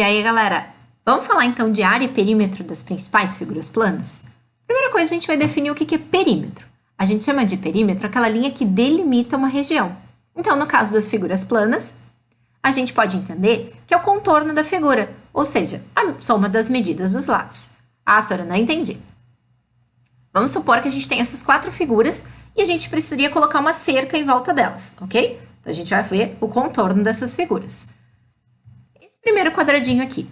E aí, galera, vamos falar então de área e perímetro das principais figuras planas? Primeira coisa, a gente vai definir o que é perímetro. A gente chama de perímetro aquela linha que delimita uma região. Então, no caso das figuras planas, a gente pode entender que é o contorno da figura, ou seja, a soma das medidas dos lados. Ah, Sora, não entendi. Vamos supor que a gente tem essas 4 figuras e a gente precisaria colocar uma cerca em volta delas, ok? Então, a gente vai ver o contorno dessas figuras. Esse primeiro quadradinho aqui.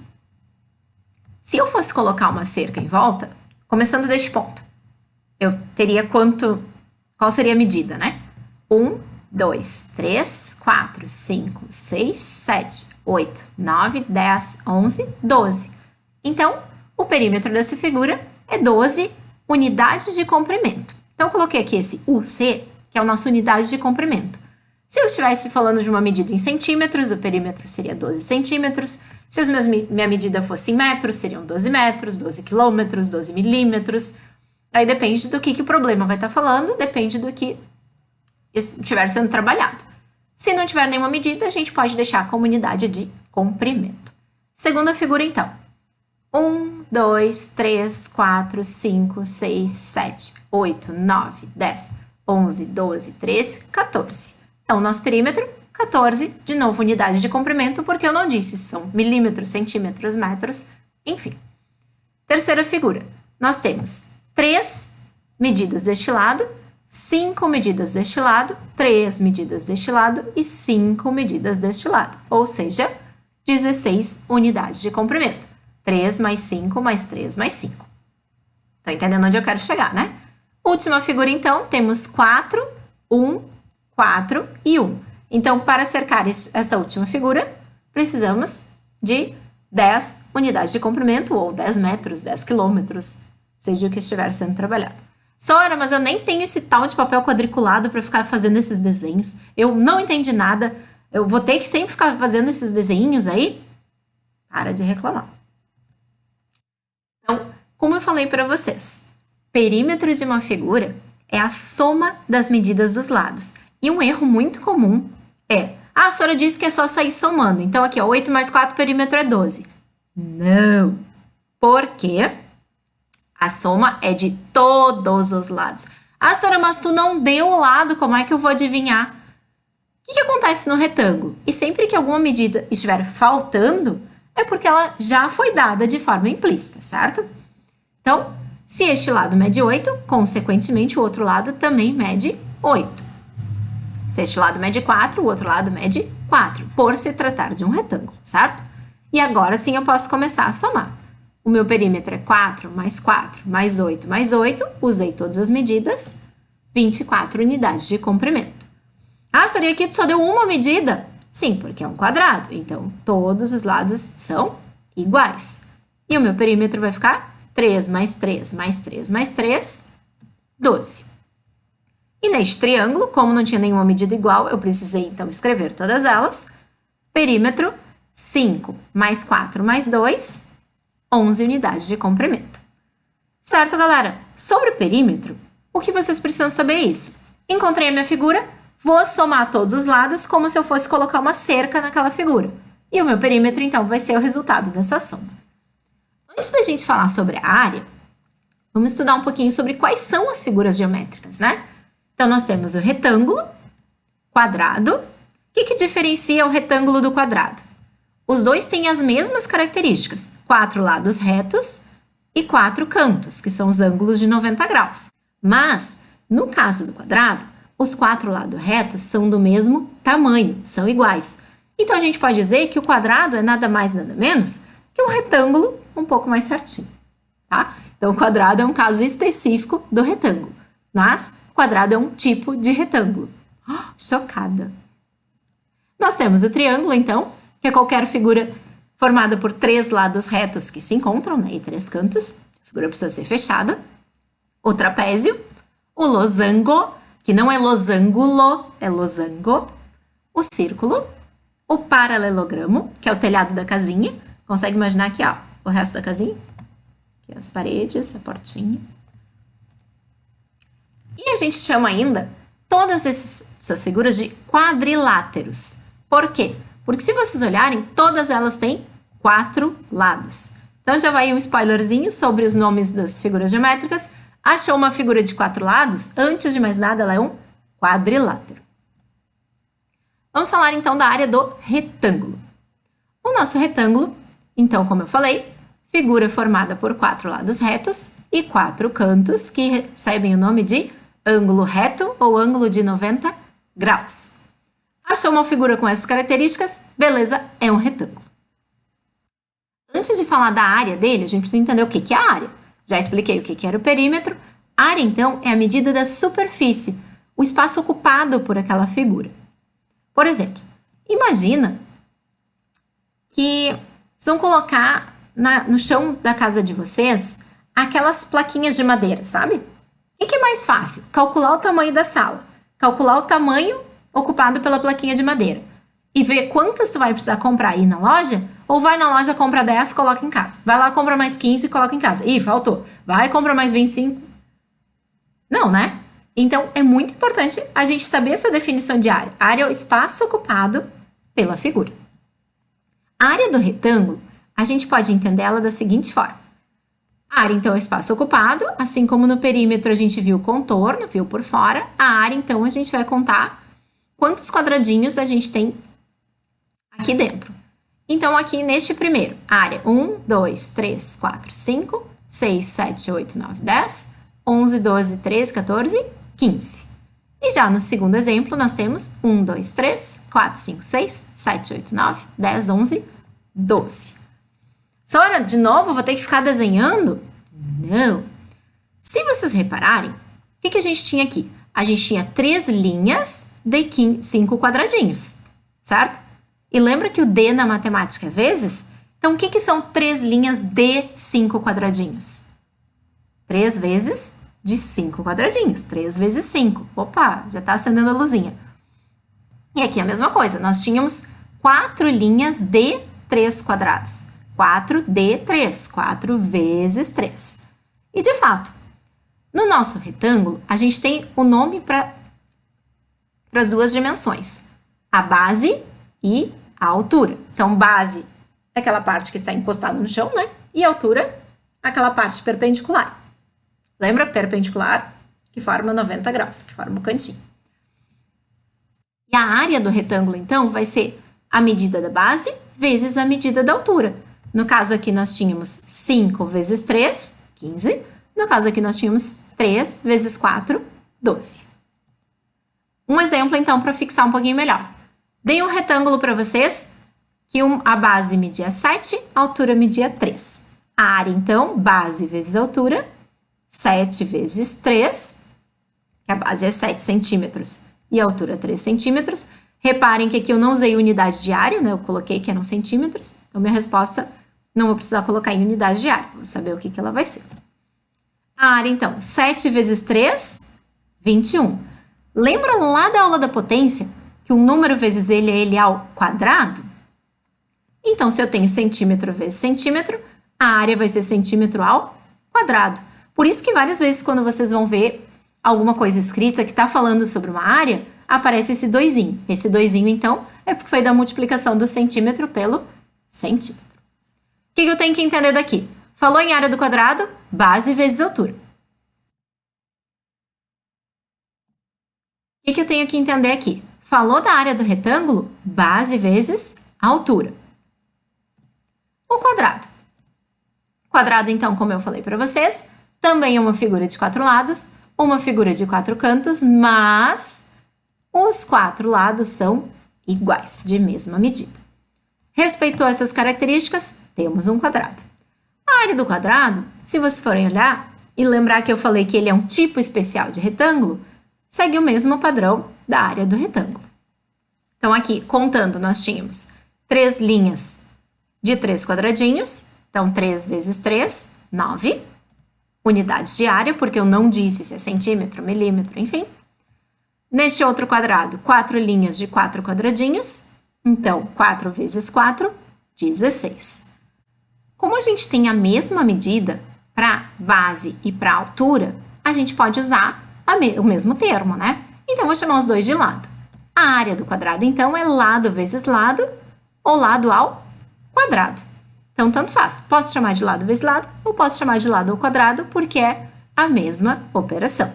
Se eu fosse colocar uma cerca em volta, começando deste ponto, eu teria qual seria a medida, né? 1, 2, 3, 4, 5, 6, 7, 8, 9, 10, 11, 12. Então, o perímetro dessa figura é 12 unidades de comprimento. Então, eu coloquei aqui esse UC, que é a nossa unidade de comprimento. Se eu estivesse falando de uma medida em centímetros, o perímetro seria 12 centímetros. Se minha medida fosse em metros, seriam 12 metros, 12 quilômetros, 12 milímetros. Aí depende do que o problema vai estar falando, depende do que estiver sendo trabalhado. Se não tiver nenhuma medida, a gente pode deixar como unidade de comprimento. Segunda figura, então. 1, 2, 3, 4, 5, 6, 7, 8, 9, 10, 11, 12, 13, 14. Então, nosso perímetro, 14, de novo, unidade de comprimento, porque eu não disse se são milímetros, centímetros, metros, enfim. Terceira figura, nós temos 3 medidas deste lado, 5 medidas deste lado, 3 medidas deste lado e 5 medidas deste lado, ou seja, 16 unidades de comprimento. 3 mais 5 mais 3 mais 5. Estão entendendo onde eu quero chegar, né? Última figura, então, temos 4, 1, 4 e 1. Então, para cercar essa última figura, precisamos de 10 unidades de comprimento, ou 10 metros, 10 quilômetros, seja o que estiver sendo trabalhado. Sora, mas eu nem tenho esse tal de papel quadriculado para ficar fazendo esses desenhos. Eu não entendi nada. Eu vou ter que sempre ficar fazendo esses desenhinhos aí? Para de reclamar. Então, como eu falei para vocês, perímetro de uma figura é a soma das medidas dos lados. E um erro muito comum é, a Sora disse que é só sair somando. Então, aqui, ó, 8 mais 4, perímetro é 12. Não, porque a soma é de todos os lados. Ah, Sora, mas tu não deu o lado, como é que eu vou adivinhar? O que acontece no retângulo? E sempre que alguma medida estiver faltando, é porque ela já foi dada de forma implícita, certo? Então, se este lado mede 8, consequentemente o outro lado também mede 8. Se este lado mede 4, o outro lado mede 4, por se tratar de um retângulo, certo? E agora sim eu posso começar a somar. O meu perímetro é 4 mais 4 mais 8 mais 8, usei todas as medidas, 24 unidades de comprimento. Ah, Sora, aqui tu só deu uma medida? Sim, porque é um quadrado, então todos os lados são iguais. E o meu perímetro vai ficar 3 mais 3 mais 3 mais 3, 12. E neste triângulo, como não tinha nenhuma medida igual, eu precisei então escrever todas elas. Perímetro, 5 mais 4 mais 2, 11 unidades de comprimento. Certo, galera? Sobre o perímetro, o que vocês precisam saber é isso. Encontrei a minha figura, vou somar todos os lados como se eu fosse colocar uma cerca naquela figura. E o meu perímetro, então, vai ser o resultado dessa soma. Antes da gente falar sobre a área, vamos estudar um pouquinho sobre quais são as figuras geométricas, né? Então, nós temos o retângulo, quadrado. O que diferencia o retângulo do quadrado? Os dois têm as mesmas características, 4 lados retos e 4 cantos, que são os ângulos de 90 graus. Mas, no caso do quadrado, os 4 lados retos são do mesmo tamanho, são iguais. Então, a gente pode dizer que o quadrado é nada mais, nada menos que um retângulo um pouco mais certinho, tá? Então, o quadrado é um caso específico do retângulo, mas o quadrado é um tipo de retângulo. Oh, chocada! Nós temos o triângulo, então, que é qualquer figura formada por 3 lados retos que se encontram, né, e 3 cantos. A figura precisa ser fechada. O trapézio, o losango, que não é losangulo, é losango. O círculo, o paralelogramo, que é o telhado da casinha. Consegue imaginar aqui, ó, o resto da casinha? Aqui as paredes, a portinha. E a gente chama ainda todas essas figuras de quadriláteros. Por quê? Porque se vocês olharem, todas elas têm 4 lados. Então, já vai um spoilerzinho sobre os nomes das figuras geométricas. Achou uma figura de 4 lados? Antes de mais nada, ela é um quadrilátero. Vamos falar, então, da área do retângulo. O nosso retângulo, então, como eu falei, figura formada por 4 lados retos e 4 cantos, que recebem o nome de ângulo reto ou ângulo de 90 graus. Achou uma figura com essas características? Beleza, é um retângulo. Antes de falar da área dele, a gente precisa entender o que é a área. Já expliquei o que era o perímetro. A área, então, é a medida da superfície, o espaço ocupado por aquela figura. Por exemplo, imagina que vocês vão colocar no chão da casa de vocês aquelas plaquinhas de madeira, sabe? O que é mais fácil? Calcular o tamanho da sala, calcular o tamanho ocupado pela plaquinha de madeira e ver quantas tu vai precisar comprar aí na loja, ou vai na loja, compra 10, coloca em casa. Vai lá, compra mais 15 e coloca em casa. Ih, faltou. Vai, compra mais 25. Não, né? Então, é muito importante a gente saber essa definição de área. A área é o espaço ocupado pela figura. A área do retângulo, a gente pode entender ela da seguinte forma. A área, então, é o espaço ocupado, assim como no perímetro a gente viu o contorno, viu por fora. A área, então, a gente vai contar quantos quadradinhos a gente tem aqui dentro. Então, aqui neste primeiro, área 1, 2, 3, 4, 5, 6, 7, 8, 9, 10, 11, 12, 13, 14, 15. E já no segundo exemplo, nós temos 1, 2, 3, 4, 5, 6, 7, 8, 9, 10, 11, 12. Sora, de novo, vou ter que ficar desenhando? Não. Se vocês repararem, o que a gente tinha aqui? A gente tinha 3 linhas de 5 quadradinhos, certo? E lembra que o D na matemática é vezes? Então, o que são 3 linhas de 5 quadradinhos? 3 vezes de 5 quadradinhos. 3 vezes 5. Opa, já está acendendo a luzinha. E aqui a mesma coisa. Nós tínhamos 4 linhas de 3 quadrados. 4 de 3. 4 vezes 3. E, de fato, no nosso retângulo, a gente tem o nome para as duas dimensões. A base e a altura. Então, base é aquela parte que está encostada no chão, né? E altura, aquela parte perpendicular. Lembra? Perpendicular, que forma 90 graus, que forma o cantinho. E a área do retângulo, então, vai ser a medida da base vezes a medida da altura. No caso aqui, nós tínhamos 5 vezes 3, 15. No caso aqui, nós tínhamos 3 vezes 4, 12. Um exemplo, então, para fixar um pouquinho melhor. Dei um retângulo para vocês, que a base media 7, a altura media 3. A área, então, base vezes altura, 7 vezes 3, que a base é 7 centímetros e a altura 3 centímetros. Reparem que aqui eu não usei unidade de área, né? Eu coloquei que eram centímetros, então minha resposta não vou precisar colocar em unidade de área, vou saber o que ela vai ser. A área, então, 7 vezes 3, 21. Lembra lá da aula da potência que um número vezes ele é ele ao quadrado? Então, se eu tenho centímetro vezes centímetro, a área vai ser centímetro ao quadrado. Por isso que várias vezes quando vocês vão ver alguma coisa escrita que está falando sobre uma área, aparece esse doisinho. Esse doisinho, então, é porque foi da multiplicação do centímetro pelo centímetro. O que eu tenho que entender daqui? Falou em área do quadrado, base vezes altura. O que eu tenho que entender aqui? Falou da área do retângulo, base vezes altura. O quadrado. O quadrado, então, como eu falei para vocês, também é uma figura de 4 lados, uma figura de 4 cantos, mas os 4 lados são iguais, de mesma medida. Respeitou essas características, temos um quadrado. A área do quadrado, se vocês forem olhar e lembrar que eu falei que ele é um tipo especial de retângulo, segue o mesmo padrão da área do retângulo. Então, aqui, contando, nós tínhamos 3 linhas de 3 quadradinhos, então 3 vezes 3, 9 unidades de área, porque eu não disse se é centímetro, milímetro, enfim. Neste outro quadrado, 4 linhas de 4 quadradinhos, então 4 vezes 4, 16. Como a gente tem a mesma medida para base e para altura, a gente pode usar o mesmo termo, né? Então, vou chamar os dois de lado. A área do quadrado, então, é lado vezes lado, ou lado ao quadrado. Então, tanto faz. Posso chamar de lado vezes lado ou posso chamar de lado ao quadrado, porque é a mesma operação.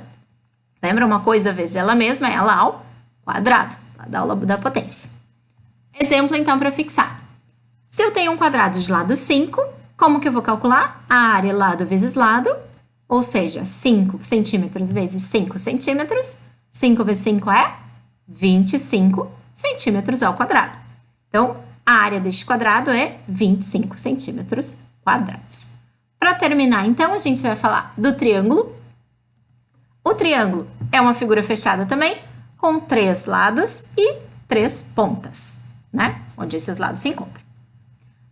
Lembra? Uma coisa vezes ela mesma é ela ao quadrado, lá da aula da potência. Exemplo, então, para fixar. Se eu tenho um quadrado de lado 5, como que eu vou calcular? A área lado vezes lado, ou seja, 5 centímetros vezes 5 centímetros. 5 vezes 5 é 25 centímetros ao quadrado. Então, a área deste quadrado é 25 centímetros quadrados. Para terminar, então, a gente vai falar do triângulo. O triângulo é uma figura fechada também, com 3 lados e 3 pontas, né? Onde esses lados se encontram.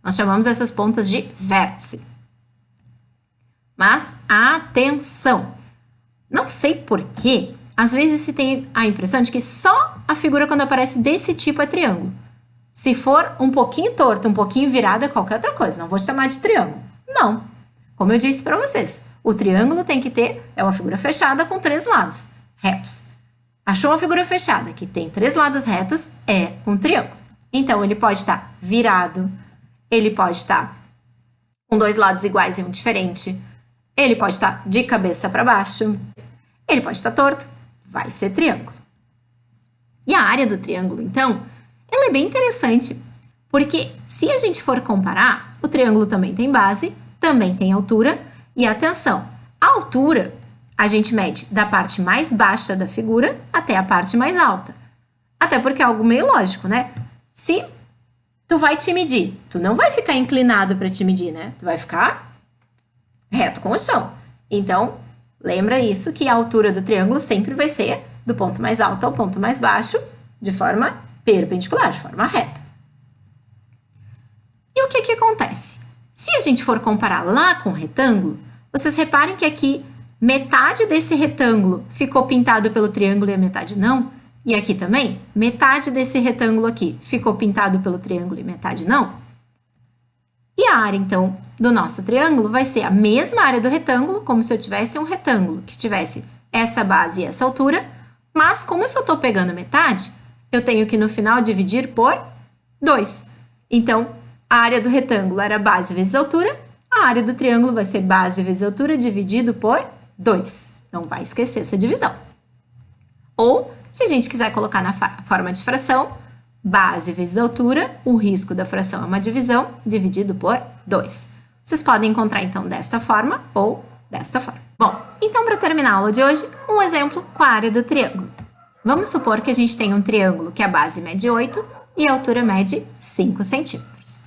Nós chamamos essas pontas de vértice. Mas, atenção! Não sei porquê, às vezes se tem a impressão de que só a figura quando aparece desse tipo é triângulo. Se for um pouquinho torto, um pouquinho virado, é qualquer outra coisa. Não vou chamar de triângulo. Não. Como eu disse para vocês, o triângulo tem que ter, é uma figura fechada com 3 lados retos. Achou uma figura fechada que tem 3 lados retos, é um triângulo. Então, ele pode estar virado, ele pode estar com 2 lados iguais e um diferente, ele pode estar de cabeça para baixo, ele pode estar torto, vai ser triângulo. E a área do triângulo, então, ela é bem interessante, porque se a gente for comparar, o triângulo também tem base, também tem altura, e atenção, a altura a gente mede da parte mais baixa da figura até a parte mais alta. Até porque é algo meio lógico, né? Se tu vai te medir, tu não vai ficar inclinado para te medir, né? Tu vai ficar reto com o chão. Então, lembra isso, que a altura do triângulo sempre vai ser do ponto mais alto ao ponto mais baixo, de forma perpendicular, de forma reta. E o que que acontece? Se a gente for comparar lá com o retângulo, vocês reparem que aqui metade desse retângulo ficou pintado pelo triângulo e a metade não. E aqui também, metade desse retângulo aqui ficou pintado pelo triângulo e metade não. E a área, então, do nosso triângulo vai ser a mesma área do retângulo, como se eu tivesse um retângulo que tivesse essa base e essa altura, mas como eu só estou pegando metade, eu tenho que no final dividir por 2. Então, a área do retângulo era base vezes altura, a área do triângulo vai ser base vezes altura dividido por 2. Não vai esquecer essa divisão. Ou, se a gente quiser colocar na forma de fração, base vezes altura, o risco da fração é uma divisão, dividido por 2. Vocês podem encontrar, então, desta forma ou desta forma. Bom, então, para terminar a aula de hoje, um exemplo com a área do triângulo. Vamos supor que a gente tem um triângulo que a base mede 8 e a altura mede 5 centímetros.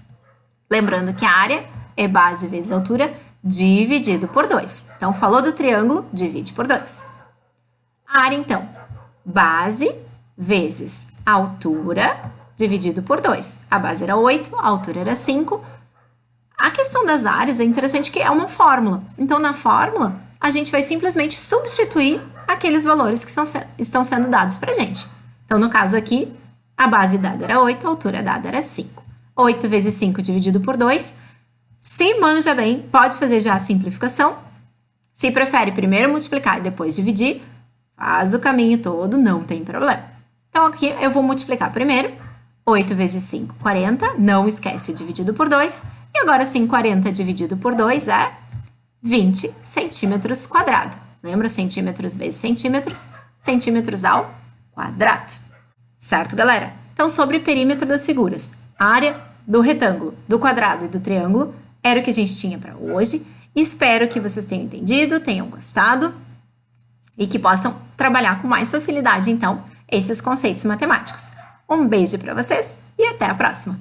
Lembrando que a área é base vezes altura dividido por 2. Então, falou do triângulo, divide por 2. A área, então, base vezes altura dividido por 2. A base era 8, a altura era 5. A questão das áreas é interessante que é uma fórmula. Então, na fórmula, a gente vai simplesmente substituir aqueles valores que estão sendo dados para a gente. Então, no caso aqui, a base dada era 8, a altura dada era 5. 8 vezes 5 dividido por 2. Se manja bem, pode fazer já a simplificação. Se prefere primeiro multiplicar e depois dividir, faz o caminho todo, não tem problema. Então, aqui eu vou multiplicar primeiro. 8 vezes 5, 40. Não esquece o dividido por 2. E agora sim, 40 dividido por 2 é 20 centímetros quadrados. Lembra? Centímetros vezes centímetros, centímetros ao quadrado. Certo, galera? Então, sobre perímetro das figuras, a área do retângulo, do quadrado e do triângulo era o que a gente tinha para hoje. Espero que vocês tenham entendido, tenham gostado e que possam trabalhar com mais facilidade, então, esses conceitos matemáticos. Um beijo para vocês e até a próxima!